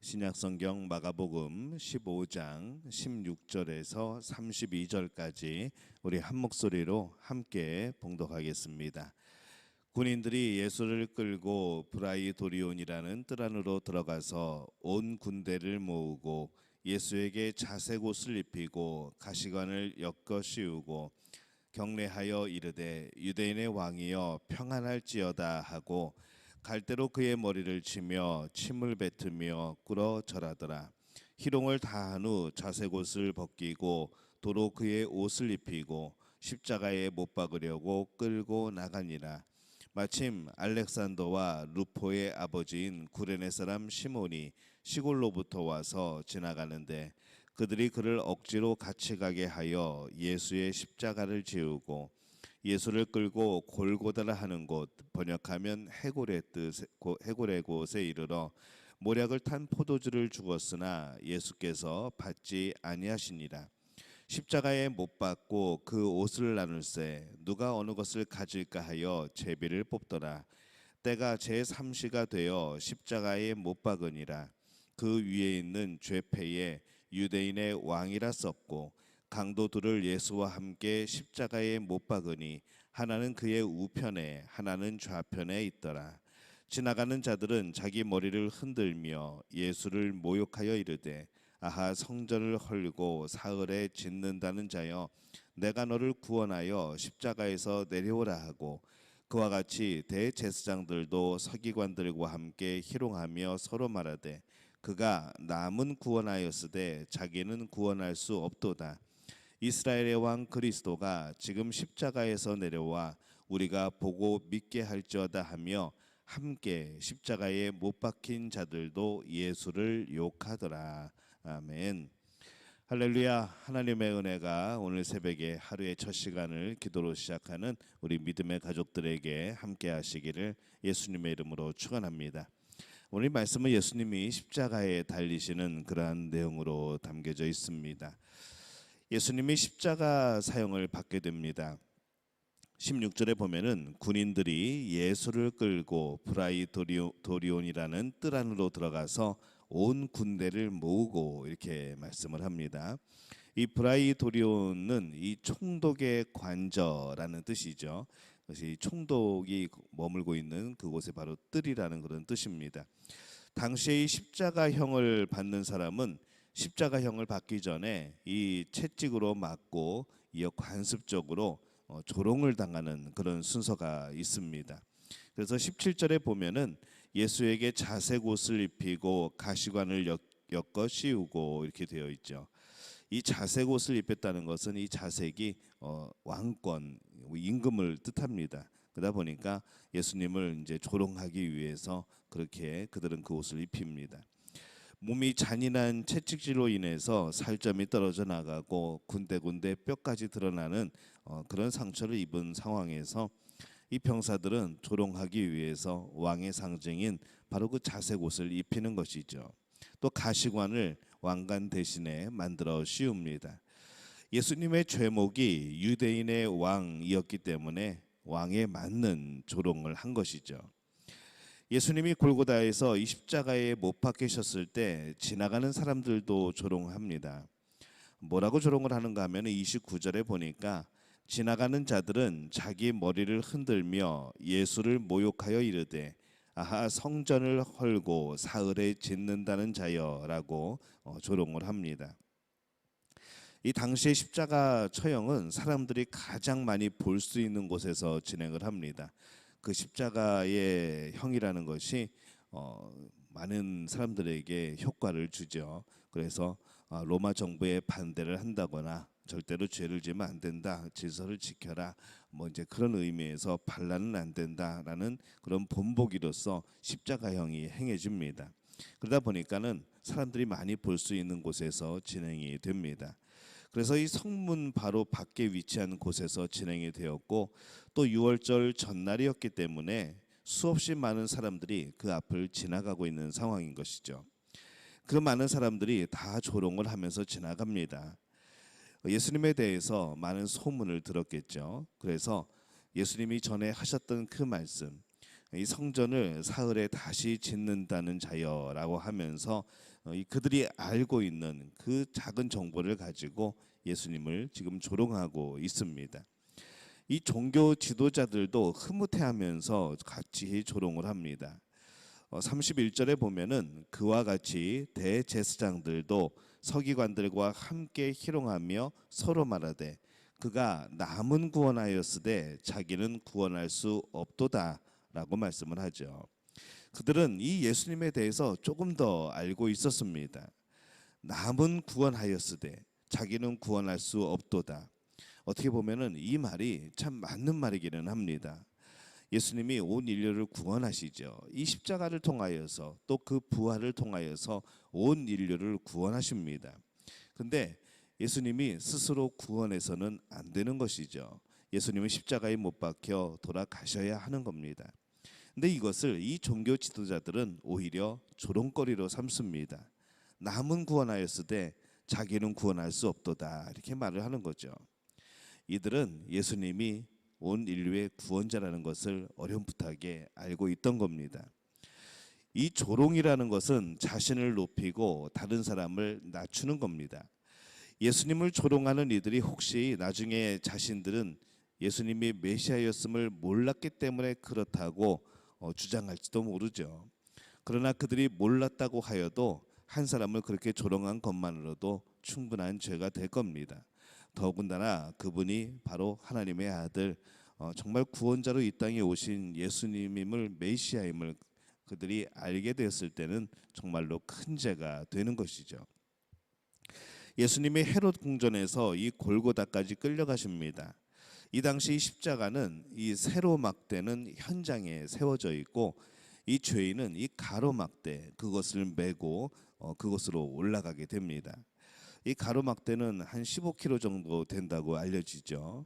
신약성경 마가복음 15장 16절에서 32절까지 우리 한 목소리로 함께 봉독하겠습니다. 군인들이 예수를 끌고 브라이도리온이라는 뜰 안으로 들어가서 온 군대를 모으고 예수에게 자색 옷을 입히고 가시관을 엮어 씌우고 경례하여 이르되 유대인의 왕이여 평안할지어다 하고 갈대로 그의 머리를 치며 침을 뱉으며 꿇어 절하더라. 희롱을 다한 후 자색 옷을 벗기고 도로 그의 옷을 입히고 십자가에 못 박으려고 끌고 나가니라. 마침 알렉산더와 루포의 아버지인 구레네 사람 시몬이 시골로부터 와서 지나가는데 그들이 그를 억지로 같이 가게 하여 예수의 십자가를 지우고 예수를 끌고 골고다라 하는 곳, 번역하면 해골의 곳에 이르러 모략을 탄 포도주를 주었으나 예수께서 받지 아니하시니라. 십자가에 못 박고 그 옷을 나눌세 누가 어느 것을 가질까 하여 제비를 뽑더라. 때가 제3시가 되어 십자가에 못 박으니라. 그 위에 있는 죄패에 유대인의 왕이라 썼고 강도 둘을 예수와 함께 십자가에 못 박으니 하나는 그의 우편에 하나는 좌편에 있더라. 지나가는 자들은 자기 머리를 흔들며 예수를 모욕하여 이르되 아하 성전을 헐고 사흘에 짓는다는 자여 내가 너를 구원하여 십자가에서 내려오라 하고 그와 같이 대제사장들도 서기관들과 함께 희롱하며 서로 말하되 그가 남은 구원하였으되 자기는 구원할 수 없도다. 이스라엘의 왕 그리스도가 지금 십자가에서 내려와 우리가 보고 믿게 할지어다 하며 함께 십자가에 못 박힌 자들도 예수를 욕하더라. 아멘. 할렐루야. 하나님의 은혜가 오늘 새벽에 하루의 첫 시간을 기도로 시작하는 우리 믿음의 가족들에게 함께 하시기를 예수님의 이름으로 축원합니다. 오늘 말씀은 예수님이 십자가에 달리시는 그러한 내용으로 담겨져 있습니다. 예수님이 십자가 사형을 받게 됩니다. 16절에 보면은 군인들이 예수를 끌고 브라이도리온이라는 뜰 안으로 들어가서 온 군대를 모으고 이렇게 말씀을 합니다. 이 브라이도리온은 이 총독의 관저라는 뜻이죠. 그것이 총독이 머물고 있는 그곳에 바로 뜰이라는 그런 뜻입니다. 당시에 이 십자가형을 받는 사람은 십자가형을 받기 전에 이 채찍으로 맞고 이어 관습적으로 조롱을 당하는 그런 순서가 있습니다. 그래서 17절에 보면은 예수에게 자색 옷을 입히고 가시관을 엮어 씌우고 이렇게 되어 있죠. 이 자색 옷을 입혔다는 것은 이 자색이 왕권, 임금을 뜻합니다. 그러다 보니까 예수님을 이제 조롱하기 위해서 그렇게 그들은 그 옷을 입힙니다. 몸이 잔인한 채찍질로 인해서 살점이 떨어져 나가고 군데군데 뼈까지 드러나는 그런 상처를 입은 상황에서 이 병사들은 조롱하기 위해서 왕의 상징인 바로 그 자색 옷을 입히는 것이죠. 또 가시관을 왕관 대신에 만들어 씌웁니다. 예수님의 죄목이 유대인의 왕이었기 때문에 왕에 맞는 조롱을 한 것이죠. 예수님이 골고다에서 이 십자가에 못 박히셨을 때 지나가는 사람들도 조롱합니다. 뭐라고 조롱을 하는가 하면 29절에 보니까 지나가는 자들은 자기 머리를 흔들며 예수를 모욕하여 이르되 아하 성전을 헐고 사흘에 짓는다는 자여라고 조롱을 합니다. 이 당시의 십자가 처형은 사람들이 가장 많이 볼 수 있는 곳에서 진행을 합니다. 그 십자가의 형이라는 것이 많은 사람들에게 효과를 주죠. 그래서 로마 정부에 반대를 한다거나 절대로 죄를 지으면 안 된다, 질서를 지켜라, 뭐 이제 그런 의미에서 반란은 안 된다라는 그런 본보기로서 십자가형이 행해집니다. 그러다 보니까는 사람들이 많이 볼 수 있는 곳에서 진행이 됩니다. 그래서 이 성문 바로 밖에 위치한 곳에서 진행이 되었고 또 6월절 전날이었기 때문에 수없이 많은 사람들이 그 앞을 지나가고 있는 상황인 것이죠. 그 많은 사람들이 다 조롱을 하면서 지나갑니다. 예수님에 대해서 많은 소문을 들었겠죠. 그래서 예수님이 전에 하셨던 그 말씀, 이 성전을 사흘에 다시 짓는다는 자여라고 하면서 그들이 알고 있는 그 작은 정보를 가지고 예수님을 지금 조롱하고 있습니다. 이 종교 지도자들도 흐뭇해하면서 같이 조롱을 합니다. 31절에 보면은 그와 같이 대제사장들도 서기관들과 함께 희롱하며 서로 말하되 그가 남은 구원하였으되 자기는 구원할 수 없도다라고 말씀을 하죠. 그들은 이 예수님에 대해서 조금 더 알고 있었습니다. 남은 구원하였으되 자기는 구원할 수 없도다. 어떻게 보면은 이 말이 참 맞는 말이기는 합니다. 예수님이 온 인류를 구원하시죠. 이 십자가를 통하여서 또 그 부활을 통하여서 온 인류를 구원하십니다. 근데 예수님이 스스로 구원해서는 안 되는 것이죠. 예수님은 십자가에 못 박혀 돌아가셔야 하는 겁니다. 근데 이것을 이 종교 지도자들은 오히려 조롱거리로 삼습니다. 남은 구원하였으되 자기는 구원할 수 없도다 이렇게 말을 하는 거죠. 이들은 예수님이 온 인류의 구원자라는 것을 어렴풋하게 알고 있던 겁니다. 이 조롱이라는 것은 자신을 높이고 다른 사람을 낮추는 겁니다. 예수님을 조롱하는 이들이 혹시 나중에 자신들은 예수님이 메시아였음을 몰랐기 때문에 그렇다고 주장할지도 모르죠. 그러나 그들이 몰랐다고 하여도 한 사람을 그렇게 조롱한 것만으로도 충분한 죄가 될 겁니다. 더군다나 그분이 바로 하나님의 아들, 정말 구원자로 이 땅에 오신 예수님임을, 메시아임을 그들이 알게 되었을 때는 정말로 큰 죄가 되는 것이죠. 예수님이 헤롯 궁전에서 이 골고다까지 끌려가십니다. 이 당시 십자가는 이 세로막대는 현장에 세워져 있고 이 죄인은 이 가로막대 그것을 메고 그것으로 올라가게 됩니다. 이 가로막대는 한 15km 정도 된다고 알려지죠.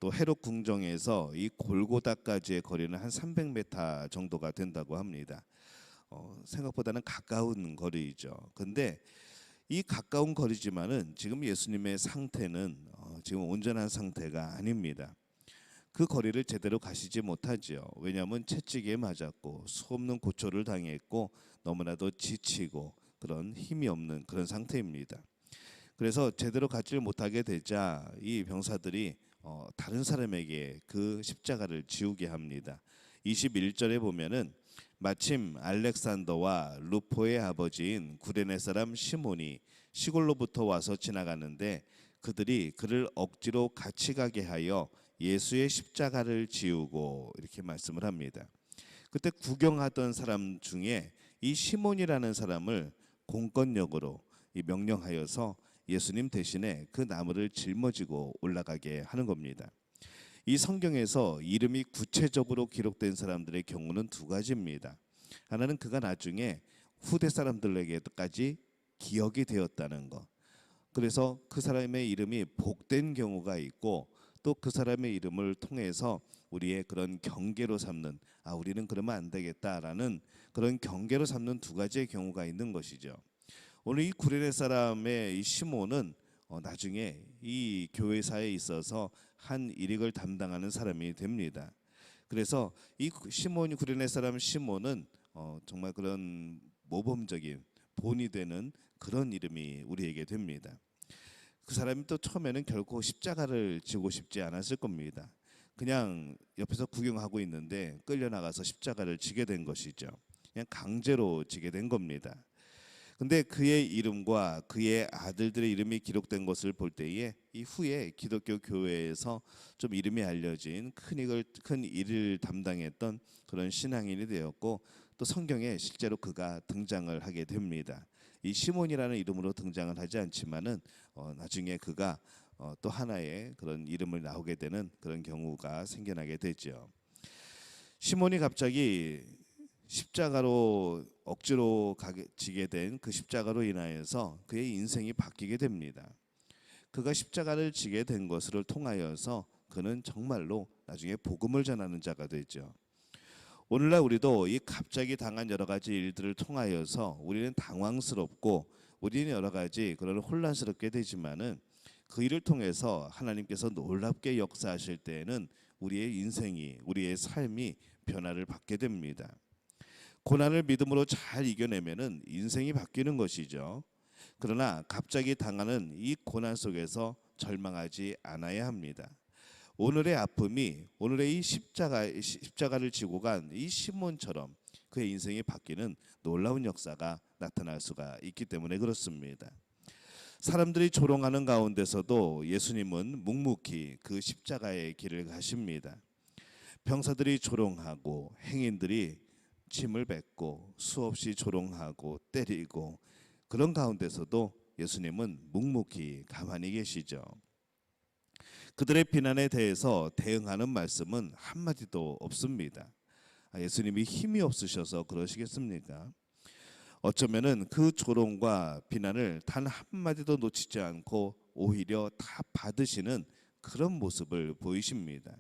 또 헤롯 궁정에서 이 골고다까지의 거리는 한 300m 정도가 된다고 합니다. 생각보다는 가까운 거리죠. 근데 이 가까운 거리지만은 지금 예수님의 상태는 지금 온전한 상태가 아닙니다. 그 거리를 제대로 가시지 못하죠. 왜냐하면 채찍에 맞았고 수없는 고초를 당했고 너무나도 지치고 그런 힘이 없는 그런 상태입니다. 그래서 제대로 가지를 못하게 되자 이 병사들이 다른 사람에게 그 십자가를 지우게 합니다. 21절에 보면은 마침 알렉산더와 루포의 아버지인 구레네 사람 시몬이 시골로부터 와서 지나가는데 그들이 그를 억지로 같이 가게 하여 예수의 십자가를 지우고 이렇게 말씀을 합니다. 그때 구경하던 사람 중에 이 시몬이라는 사람을 공권력으로 명령하여서 예수님 대신에 그 나무를 짊어지고 올라가게 하는 겁니다. 이 성경에서 이름이 구체적으로 기록된 사람들의 경우는 두 가지입니다. 하나는 그가 나중에 후대 사람들에게까지 기억이 되었다는 것. 그래서 그 사람의 이름이 복된 경우가 있고 또 그 사람의 이름을 통해서 우리의 그런 경계로 삼는 우리는 그러면 안 되겠다라는 그런 경계로 삼는 두 가지의 경우가 있는 것이죠. 오늘 이 구레네 사람의 이 시몬은 나중에 이 교회사에 있어서 한 일익을 담당하는 사람이 됩니다. 그래서 이 시몬이 구레네 사람 시몬은 정말 그런 모범적인 본이 되는 그런 이름이 우리에게 됩니다. 그 사람이 또 처음에는 결코 십자가를 지고 싶지 않았을 겁니다. 그냥 옆에서 구경하고 있는데 끌려나가서 십자가를 지게 된 것이죠. 그냥 강제로 지게 된 겁니다. 근데 그의 이름과 그의 아들들의 이름이 기록된 것을 볼 때에 이 후에 기독교 교회에서 좀 이름이 알려진 큰 일을 담당했던 그런 신앙인이 되었고 또 성경에 실제로 그가 등장을 하게 됩니다. 이 시몬이라는 이름으로 등장을 하지 않지만은 나중에 그가 또 하나의 그런 이름을 나오게 되는 그런 경우가 생겨나게 되죠. 시몬이 갑자기 십자가로 억지로 지게 된 그 십자가로 인하여서 그의 인생이 바뀌게 됩니다. 그가 십자가를 지게 된 것을 통하여서 그는 정말로 나중에 복음을 전하는 자가 되죠. 오늘날 우리도 이 갑자기 당한 여러 가지 일들을 통하여서 우리는 당황스럽고 우리는 여러 가지 그런 혼란스럽게 되지만은 그 일을 통해서 하나님께서 놀랍게 역사하실 때에는 우리의 인생이 우리의 삶이 변화를 받게 됩니다. 고난을 믿음으로 잘 이겨내면은 인생이 바뀌는 것이죠. 그러나 갑자기 당하는 이 고난 속에서 절망하지 않아야 합니다. 오늘의 아픔이 오늘의 이 십자가를 지고 간 이 시몬처럼 그의 인생이 바뀌는 놀라운 역사가 나타날 수가 있기 때문에 그렇습니다. 사람들이 조롱하는 가운데서도 예수님은 묵묵히 그 십자가의 길을 가십니다. 병사들이 조롱하고 행인들이 침을 뱉고 수없이 조롱하고 때리고 그런 가운데서도 예수님은 묵묵히 가만히 계시죠. 그들의 비난에 대해서 대응하는 말씀은 한마디도 없습니다. 예수님이 힘이 없으셔서 그러시겠습니까? 어쩌면은 그 조롱과 비난을 단 한마디도 놓치지 않고 오히려 다 받으시는 그런 모습을 보이십니다.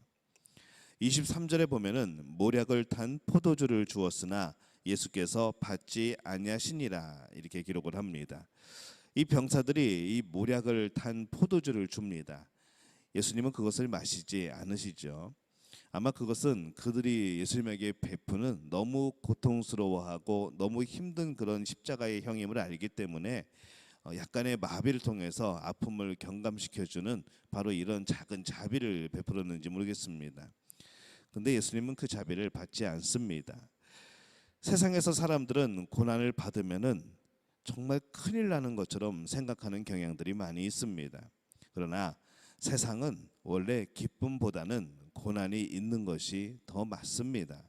23절에 보면은 모략을 탄 포도주를 주었으나 예수께서 받지 아니하시니라 이렇게 기록을 합니다. 이 병사들이 이 모략을 탄 포도주를 줍니다. 예수님은 그것을 마시지 않으시죠. 아마 그것은 그들이 예수님에게 베푸는 너무 고통스러워하고 너무 힘든 그런 십자가의 형임을 알기 때문에 약간의 마비를 통해서 아픔을 경감시켜주는 바로 이런 작은 자비를 베풀었는지 모르겠습니다. 근데 예수님은 그 자비를 받지 않습니다. 세상에서 사람들은 고난을 받으면은 정말 큰일 나는 것처럼 생각하는 경향들이 많이 있습니다. 그러나 세상은 원래 기쁨보다는 고난이 있는 것이 더 맞습니다.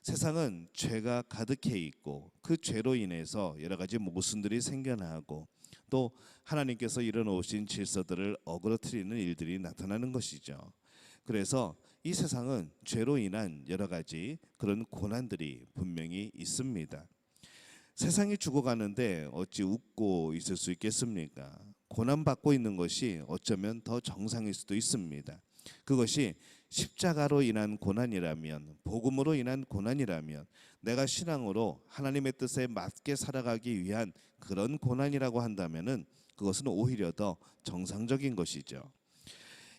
세상은 죄가 가득해 있고 그 죄로 인해서 여러 가지 모순들이 생겨나고 또 하나님께서 이뤄놓으신 질서들을 어그러뜨리는 일들이 나타나는 것이죠. 그래서 이 세상은 죄로 인한 여러 가지 그런 고난들이 분명히 있습니다. 세상이 죽어가는데 어찌 웃고 있을 수 있겠습니까? 고난받고 있는 것이 어쩌면 더 정상일 수도 있습니다. 그것이 십자가로 인한 고난이라면, 복음으로 인한 고난이라면, 내가 신앙으로 하나님의 뜻에 맞게 살아가기 위한 그런 고난이라고 한다면은 그것은 오히려 더 정상적인 것이죠.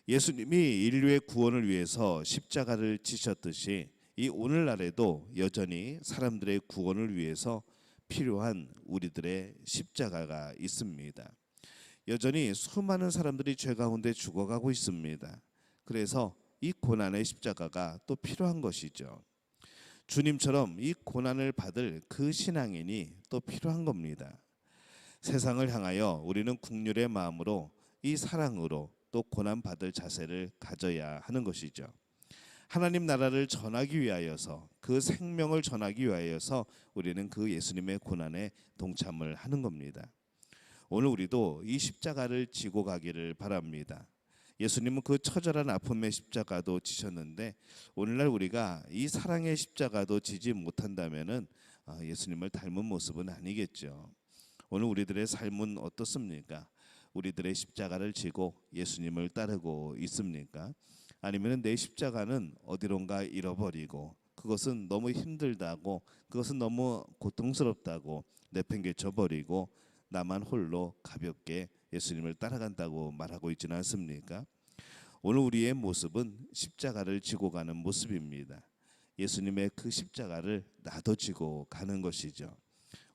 예수님이 인류의 구원을 위해서 십자가를 지셨듯이 이 오늘날에도 여전히 사람들의 구원을 위해서 필요한 우리들의 십자가가 있습니다. 여전히 수많은 사람들이 죄 가운데 죽어가고 있습니다. 그래서 이 고난의 십자가가 또 필요한 것이죠. 주님처럼 이 고난을 받을 그 신앙인이 또 필요한 겁니다. 세상을 향하여 우리는 국률의 마음으로 이 사랑으로 또 고난받을 자세를 가져야 하는 것이죠. 하나님 나라를 전하기 위하여서 그 생명을 전하기 위하여서 우리는 그 예수님의 고난에 동참을 하는 겁니다. 오늘 우리도 이 십자가를 지고 가기를 바랍니다. 예수님은 그 처절한 아픔의 십자가도 지셨는데 오늘날 우리가 이 사랑의 십자가도 지지 못한다면은 예수님을 닮은 모습은 아니겠죠. 오늘 우리들의 삶은 어떻습니까? 우리들의 십자가를 지고 예수님을 따르고 있습니까? 아니면 내 십자가는 어디론가 잃어버리고 그것은 너무 힘들다고 그것은 너무 고통스럽다고 내팽개쳐 버리고 나만 홀로 가볍게 예수님을 따라간다고 말하고 있지는 않습니까? 오늘 우리의 모습은 십자가를 지고 가는 모습입니다. 예수님의 그 십자가를 나도 지고 가는 것이죠.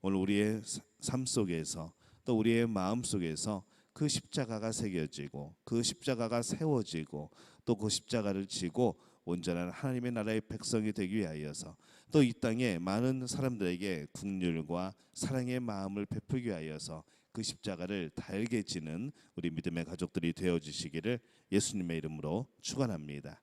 오늘 우리의 삶 속에서 또 우리의 마음 속에서 그 십자가가 새겨지고 그 십자가가 세워지고 또 그 십자가를 지고 온전한 하나님의 나라의 백성이 되기 위하여서 또 이 땅에 많은 사람들에게 긍휼과 사랑의 마음을 베풀기 위하여서 그 십자가를 달게 지는 우리 믿음의 가족들이 되어주시기를 예수님의 이름으로 축원합니다.